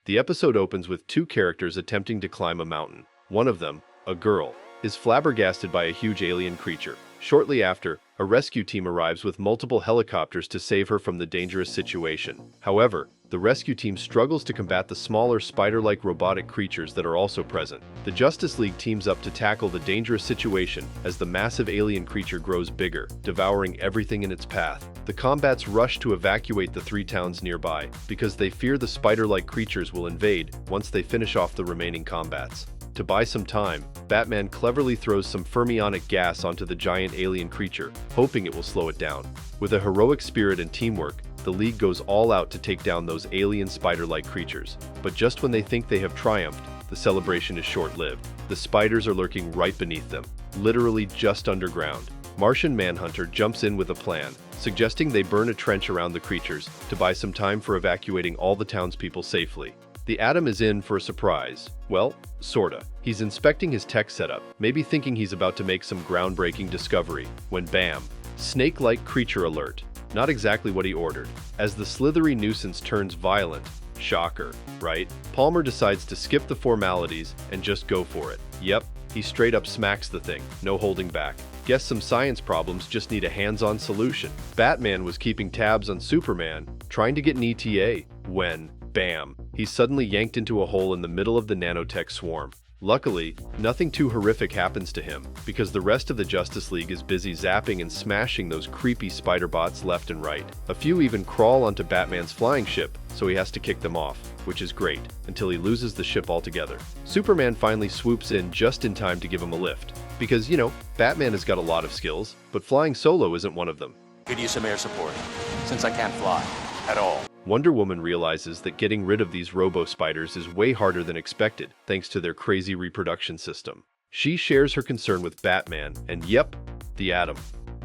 The episode opens with two characters attempting to climb a mountain. One of them, a girl, is flabbergasted by a huge alien creature. Shortly after, a rescue team arrives with multiple helicopters to save her from the dangerous situation. However, the rescue team struggles to combat the smaller spider-like robotic creatures that are also present. The Justice League teams up to tackle the dangerous situation as the massive alien creature grows bigger, devouring everything in its path. The combats rush to evacuate the three towns nearby because they fear the spider-like creatures will invade once they finish off the remaining combats. To buy some time, Batman cleverly throws some fermionic gas onto the giant alien creature, hoping it will slow it down. With a heroic spirit and teamwork, the League goes all out to take down those alien spider-like creatures. But just when they think they have triumphed, the celebration is short-lived. The spiders are lurking right beneath them, literally just underground. Martian Manhunter jumps in with a plan, suggesting they burn a trench around the creatures to buy some time for evacuating all the townspeople safely. The Atom is in for a surprise. Well, sorta. He's inspecting his tech setup, maybe thinking he's about to make some groundbreaking discovery, when bam! Snake-like creature alert. Not exactly what he ordered. As the slithery nuisance turns violent, shocker, right? Palmer decides to skip the formalities and just go for it. Yep, he straight up smacks the thing, no holding back. Guess some science problems just need a hands-on solution. Batman was keeping tabs on Superman, trying to get an ETA, when, bam, he's suddenly yanked into a hole in the middle of the nanotech swarm. Luckily, nothing too horrific happens to him, because the rest of the Justice League is busy zapping and smashing those creepy spider bots left and right. A few even crawl onto Batman's flying ship, so he has to kick them off, which is great, until he loses the ship altogether. Superman finally swoops in just in time to give him a lift. Because, you know, Batman has got a lot of skills, but flying solo isn't one of them. Could use some air support, since I can't fly at all. Wonderwoman realizes that getting rid of these robo-spiders is way harder than expected, thanks to their crazy reproduction system. She shares her concern with Batman, and yep, the Atom,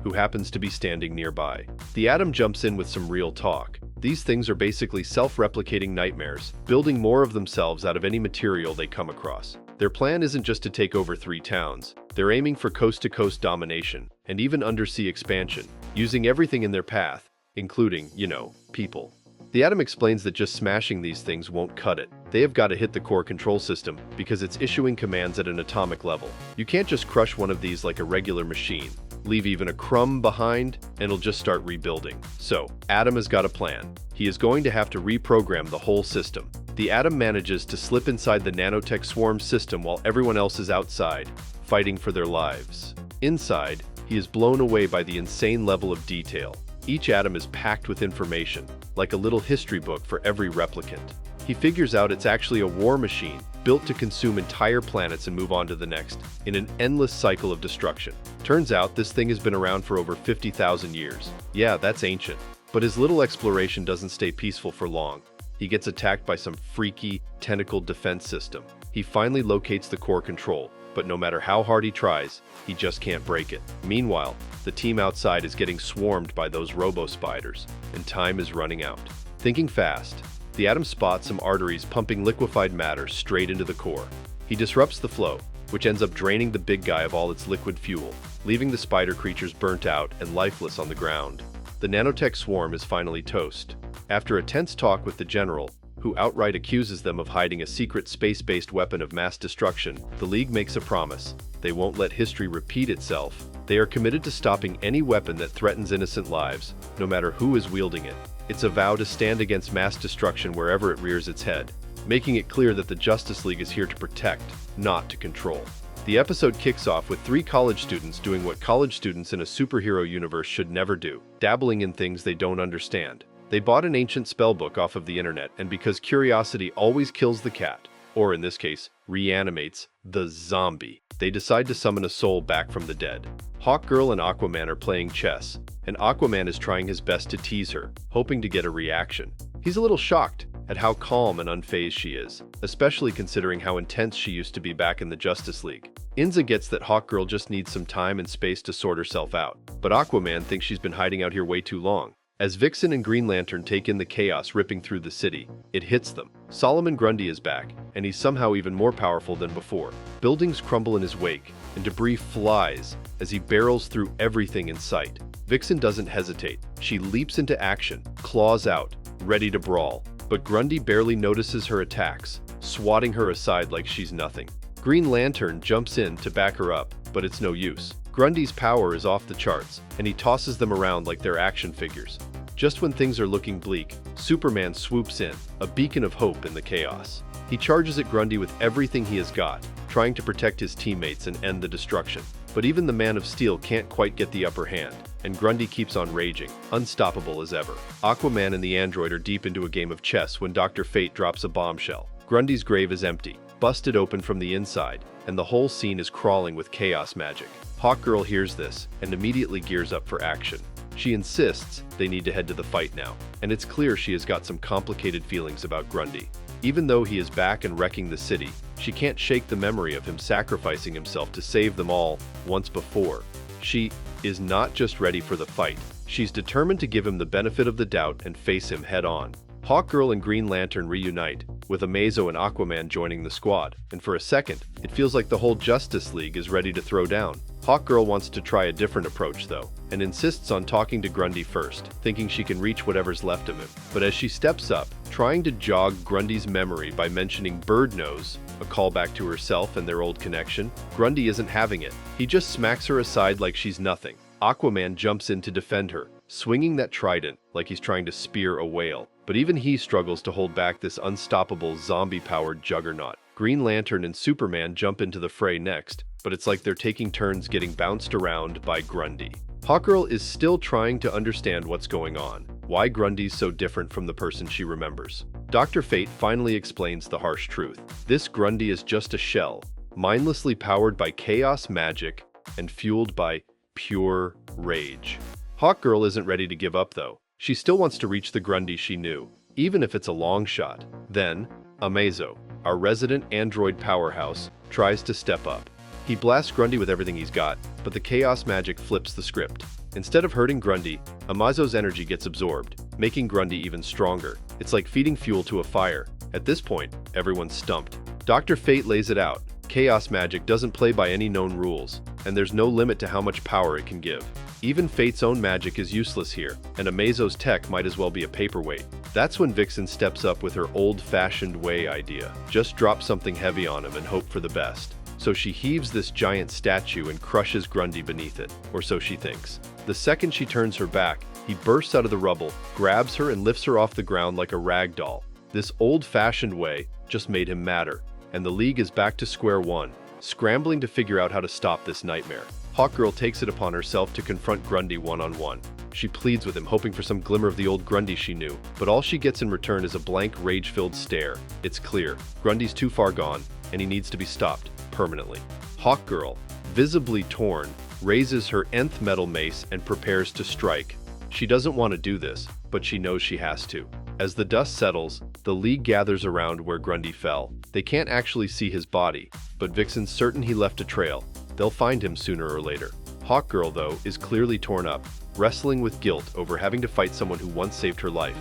who happens to be standing nearby. The Atom jumps in with some real talk. These things are basically self-replicating nightmares, building more of themselves out of any material they come across. Their plan isn't just to take over 3 towns. They're aiming for coast-to-coast domination, and even undersea expansion, using everything in their path, including, you know, people. The Atom explains that just smashing these things won't cut it. They have got to hit the core control system because it's issuing commands at an atomic level. You can't just crush one of these like a regular machine, leave even a crumb behind, and it'll just start rebuilding. So, Atom has got a plan. He is going to have to reprogram the whole system. The Atom manages to slip inside the nanotech swarm system while everyone else is outside, fighting for their lives. Inside, he is blown away by the insane level of detail. Each atom is packed with information, like a little history book for every replicant. He figures out it's actually a war machine, built to consume entire planets and move on to the next, in an endless cycle of destruction. Turns out this thing has been around for over 50,000 years. Yeah, that's ancient. But his little exploration doesn't stay peaceful for long. He gets attacked by some freaky, tentacled defense system. He finally locates the core control, but no matter how hard he tries, he just can't break it. Meanwhile, the team outside is getting swarmed by those robo-spiders, and time is running out. Thinking fast, the Atom spots some arteries pumping liquefied matter straight into the core. He disrupts the flow, which ends up draining the big guy of all its liquid fuel, leaving the spider creatures burnt out and lifeless on the ground. The nanotech swarm is finally toast. After a tense talk with the general, who outright accuses them of hiding a secret space-based weapon of mass destruction, the League makes a promise. They won't let history repeat itself. They are committed to stopping any weapon that threatens innocent lives, no matter who is wielding it. It's a vow to stand against mass destruction wherever it rears its head, making it clear that the Justice League is here to protect, not to control. The episode kicks off with 3 college students doing what college students in a superhero universe should never do, dabbling in things they don't understand. They bought an ancient spellbook off of the internet, and because curiosity always kills the cat, or in this case, reanimates the zombie, they decide to summon a soul back from the dead. Hawkgirl and Aquaman are playing chess, and Aquaman is trying his best to tease her, hoping to get a reaction. He's a little shocked at how calm and unfazed she is, especially considering how intense she used to be back in the Justice League. Inza gets that Hawkgirl just needs some time and space to sort herself out, but Aquaman thinks she's been hiding out here way too long. As Vixen and Green Lantern take in the chaos ripping through the city, it hits them. Solomon Grundy is back, and he's somehow even more powerful than before. Buildings crumble in his wake, and debris flies as he barrels through everything in sight. Vixen doesn't hesitate. She leaps into action, claws out, ready to brawl. but Grundy barely notices her attacks, swatting her aside like she's nothing. Green Lantern jumps in to back her up, but it's no use. Grundy's power is off the charts, and he tosses them around like they're action figures. Just when things are looking bleak, Superman swoops in, a beacon of hope in the chaos. He charges at Grundy with everything he has got, trying to protect his teammates and end the destruction. But even the Man of Steel can't quite get the upper hand, and Grundy keeps on raging, unstoppable as ever. Aquaman and the android are deep into a game of chess when Dr. Fate drops a bombshell. Grundy's grave is empty, busted open from the inside, and the whole scene is crawling with chaos magic. Hawkgirl hears this and immediately gears up for action. She insists they need to head to the fight now, and it's clear she has got some complicated feelings about Grundy. Even though he is back and wrecking the city, she can't shake the memory of him sacrificing himself to save them all once before. She is not just ready for the fight, she's determined to give him the benefit of the doubt and face him head-on. Hawkgirl and Green Lantern reunite, with Amazo and Aquaman joining the squad, and for a second, it feels like the whole Justice League is ready to throw down. Hawkgirl wants to try a different approach though, and insists on talking to Grundy first, thinking she can reach whatever's left of him. But as she steps up, trying to jog Grundy's memory by mentioning Bird Nose, a callback to herself and their old connection, Grundy isn't having it. He just smacks her aside like she's nothing. Aquaman jumps in to defend her, swinging that trident like he's trying to spear a whale. But even he struggles to hold back this unstoppable zombie-powered juggernaut. Green Lantern and Superman jump into the fray next, but it's like they're taking turns getting bounced around by Grundy. Hawkgirl is still trying to understand what's going on, why Grundy's so different from the person she remembers. Dr. Fate finally explains the harsh truth. This Grundy is just a shell, mindlessly powered by chaos magic and fueled by pure rage. Hawkgirl isn't ready to give up though. She still wants to reach the Grundy she knew, even if it's a long shot. Then, Amazo, our resident android powerhouse, tries to step up. He blasts Grundy with everything he's got, but the chaos magic flips the script. Instead of hurting Grundy, Amazo's energy gets absorbed, making Grundy even stronger. It's like feeding fuel to a fire. At this point, everyone's stumped. Dr. Fate lays it out. Chaos magic doesn't play by any known rules, and there's no limit to how much power it can give. Even Fate's own magic is useless here, and Amazo's tech might as well be a paperweight. That's when Vixen steps up with her old-fashioned way idea. Just drop something heavy on him and hope for the best. So she heaves this giant statue and crushes Grundy beneath it, or so she thinks. The second she turns her back, he bursts out of the rubble, grabs her and lifts her off the ground like a rag doll. This old-fashioned way just made him madder, and the League is back to square one, scrambling to figure out how to stop this nightmare. Hawkgirl takes it upon herself to confront Grundy one-on-one. She pleads with him, hoping for some glimmer of the old Grundy she knew, but all she gets in return is a blank, rage-filled stare. It's clear, Grundy's too far gone, and he needs to be stopped, permanently. Hawkgirl, visibly torn, raises her nth metal mace and prepares to strike. She doesn't want to do this, but she knows she has to. As the dust settles, the League gathers around where Grundy fell. They can't actually see his body, but Vixen's certain he left a trail. They'll find him sooner or later. Hawkgirl, though, is clearly torn up, wrestling with guilt over having to fight someone who once saved her life.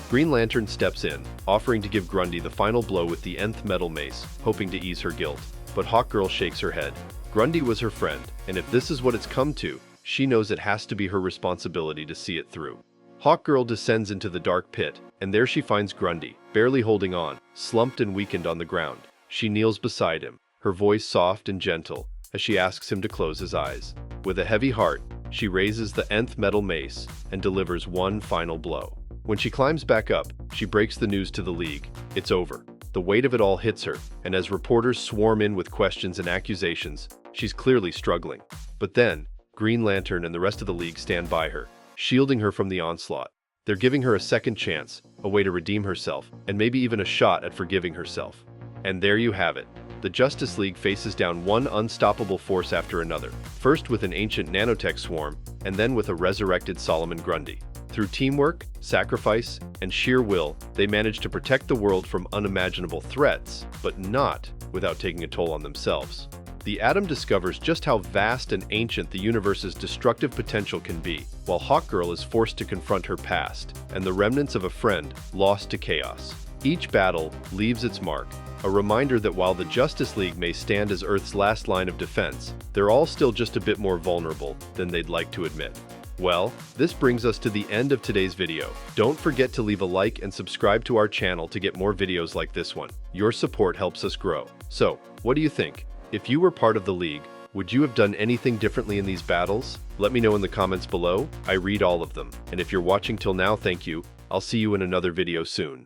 Green Lantern steps in, offering to give Grundy the final blow with the nth metal mace, hoping to ease her guilt. But Hawkgirl shakes her head. Grundy was her friend, and if this is what it's come to, she knows it has to be her responsibility to see it through. Hawkgirl descends into the dark pit, and there she finds Grundy, barely holding on, slumped and weakened on the ground. She kneels beside him, her voice soft and gentle, as she asks him to close his eyes. With a heavy heart, she raises the nth metal mace and delivers one final blow. When she climbs back up, she breaks the news to the League. It's over. The weight of it all hits her, and as reporters swarm in with questions and accusations, she's clearly struggling. But then, Green Lantern and the rest of the League stand by her, shielding her from the onslaught. They're giving her a second chance, a way to redeem herself, and maybe even a shot at forgiving herself. And there you have it. The Justice League faces down one unstoppable force after another, first with an ancient nanotech swarm, and then with a resurrected Solomon Grundy. Through teamwork, sacrifice, and sheer will, they manage to protect the world from unimaginable threats, but not without taking a toll on themselves. The Atom discovers just how vast and ancient the universe's destructive potential can be, while Hawkgirl is forced to confront her past and the remnants of a friend lost to chaos. Each battle leaves its mark, a reminder that while the Justice League may stand as Earth's last line of defense, they're all still just a bit more vulnerable than they'd like to admit. Well, this brings us to the end of today's video. Don't forget to leave a like and subscribe to our channel to get more videos like this one. Your support helps us grow. So, what do you think? If you were part of the League, would you have done anything differently in these battles? Let me know in the comments below. I read all of them. And if you're watching till now, thank you. I'll see you in another video soon.